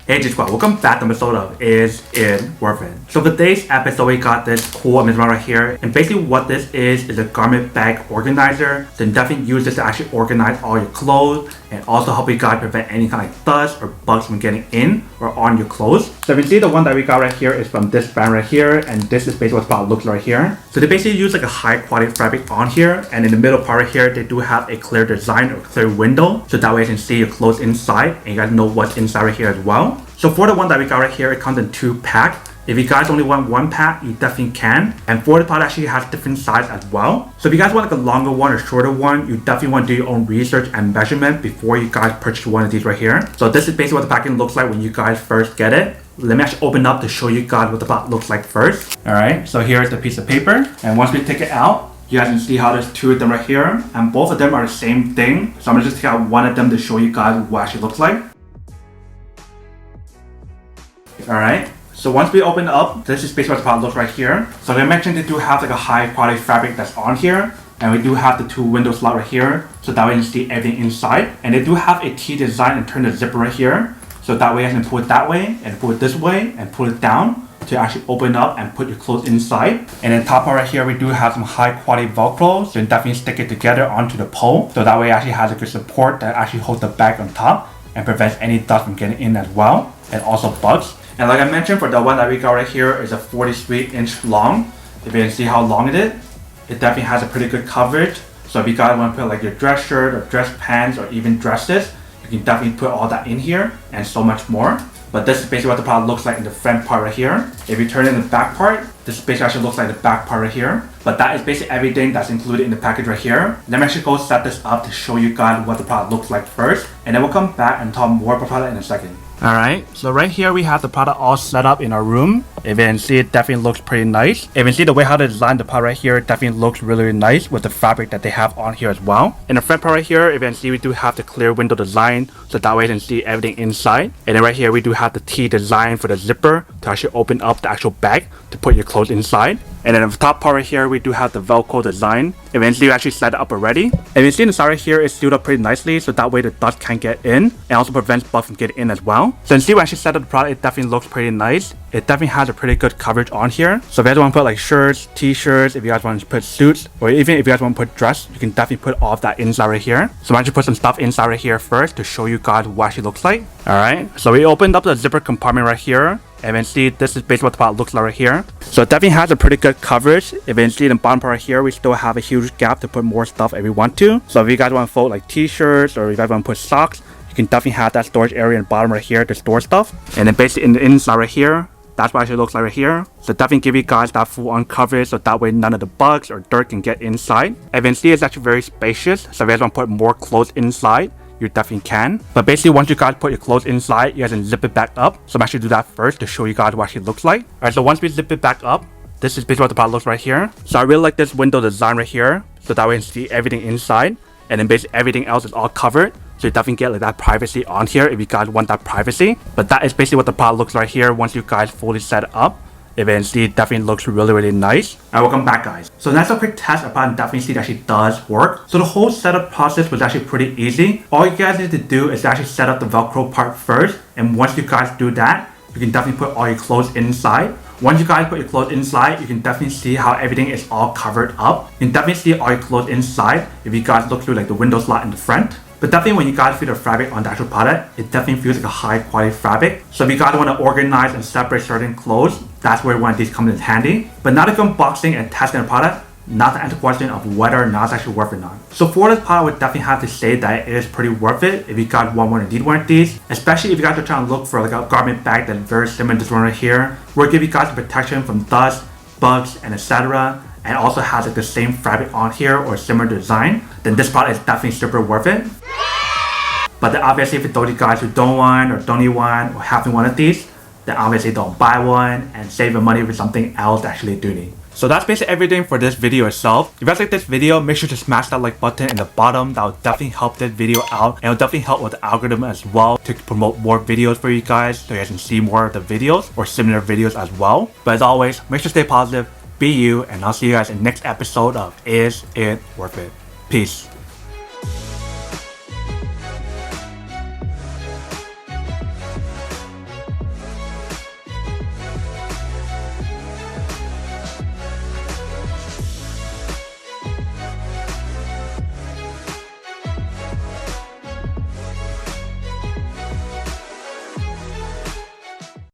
Hey G Squad, welcome back to episode of Is It Worth It? So for today's episode, we got this cool amazing right here. And basically what this is a garment bag organizer. So you definitely use this to actually organize all your clothes and also help you guys prevent any kind of dust or bugs from getting in or on your clothes. So if you see the one that we got right here is from this brand right here, and this is basically what the product looks like right here. So they basically use like a high quality fabric on here, and in the middle part right here, they do have a clear design or clear window. So that way you can see your clothes inside and you guys know what's inside right here as well. So for the one that we got right here, it comes in 2 packs. If you guys only want 1 pack, you definitely can. And for the product actually has different size as well. So if you guys want like a longer one or shorter one, you definitely want to do your own research and measurement before you guys purchase one of these right here. So this is basically what the packaging looks like when you guys first get it. Let me actually open up to show you guys what the product looks like first. Alright, so here's the piece of paper. And once we take it out, you guys can see how there's 2 of them right here. And both of them are the same thing. So I'm going to just take out one of them to show you guys what it actually looks like. Alright, so once we open up, this is basically what the product looks right here. So like I mentioned, they do have like a high quality fabric that's on here. And we do have the 2 window slot right here. So that way you can see everything inside. And they do have a T design and turn the zipper right here. So that way you can pull it that way and pull it this way and pull it down to actually open up and put your clothes inside. And then top part right here, we do have some high quality Velcro. So you definitely stick it together onto the pole. So that way it actually has a good support that actually holds the bag on top and prevents any dust from getting in as well. And also bugs. And like I mentioned, for the one that we got right here is a 43-inch long. If you can see how long it is, it definitely has a pretty good coverage. So if you guys want to put like your dress shirt or dress pants or even dresses, you can definitely put all that in here and so much more. But this is basically what the product looks like in the front part right here. If you turn in the back part, this basically actually looks like the back part right here. But that is basically everything that's included in the package right here. Let me actually go set this up to show you guys what the product looks like first. And then we'll come back and talk more about the product in a second. Alright, so right here we have the product all set up in our room. If you can see, it definitely looks pretty nice. If you can see the way how they designed the part right here, it definitely looks really nice with the fabric that they have on here as well. In the front part right here, if you can see, we do have the clear window design, so that way you can see everything inside. And then right here we do have the T design for the zipper to actually open up the actual bag to put your clothes inside. And then on the top part right here, we do have the Velcro design. If you can see, we actually set it up already. And you can see in the side right here, it's sealed up pretty nicely, so that way the dust can't get in and also prevents bugs from getting in as well. So you can see when I actually set up the product, it definitely looks pretty nice. It definitely has a pretty good coverage on here. So if you guys want to put like shirts, t-shirts, if you guys want to put suits, or even if you guys want to put dress, you can definitely put all of that inside right here. So I'm actually put some stuff inside right here first to show you guys what it actually looks like. Alright, so we opened up the zipper compartment right here. And then see, this is basically what the product looks like right here. So it definitely has a pretty good coverage. If you can see in the bottom part right here, we still have a huge gap to put more stuff if we want to. So if you guys want to fold like t-shirts or if you guys want to put socks, you can definitely have that storage area in the bottom right here to store stuff. And then basically in the inside right here, that's what it actually looks like right here. So definitely give you guys that full on coverage so that way none of the bugs or dirt can get inside. And then see, it's actually very spacious. So if you guys want to put more clothes inside, you definitely can. But basically once you guys put your clothes inside, you guys can zip it back up. So I'm actually do that first to show you guys what it actually looks like. Alright, so once we zip it back up, this is basically what the product looks right here. So I really like this window design right here. So that way you can see everything inside. And then basically everything else is all covered. So you definitely get like that privacy on here if you guys want that privacy. But that is basically what the product looks right here once you guys fully set it up. If you can see, it definitely looks really nice. Alright, welcome back guys. So that's a quick test about definitely see it actually does work. So the whole setup process was actually pretty easy. All you guys need to do is actually set up the Velcro part first. And once you guys do that, you can definitely put all your clothes inside. Once you guys put your clothes inside, you can definitely see how everything is all covered up. You can definitely see all your clothes inside if you guys look through like the window slot in the front. But definitely when you guys feel the fabric on the actual product, it definitely feels like a high quality fabric. So if you guys want to organize and separate certain clothes, that's where one of these comes in handy. But now that you're unboxing and testing the product, not to answer the question of whether or not it's actually worth it or not. So for this product, I would definitely have to say that it is pretty worth it if you guys want one of these. Especially if you guys are trying to look for like a garment bag that's very similar to this one right here. Will give you guys protection from dust, bugs, and etc. And also has like the same fabric on here or similar design. Then this product is definitely super worth it. But then obviously for those of you guys who don't want or don't need one or having one of these, then obviously don't buy one and save your money for something else that actually do need. So that's basically everything for this video itself. If you guys like this video, make sure to smash that like button in the bottom. That will definitely help this video out. And it will definitely help with the algorithm as well to promote more videos for you guys so you guys can see more of the videos or similar videos as well. But as always, make sure to stay positive, be you, and I'll see you guys in the next episode of Is It Worth It? Peace.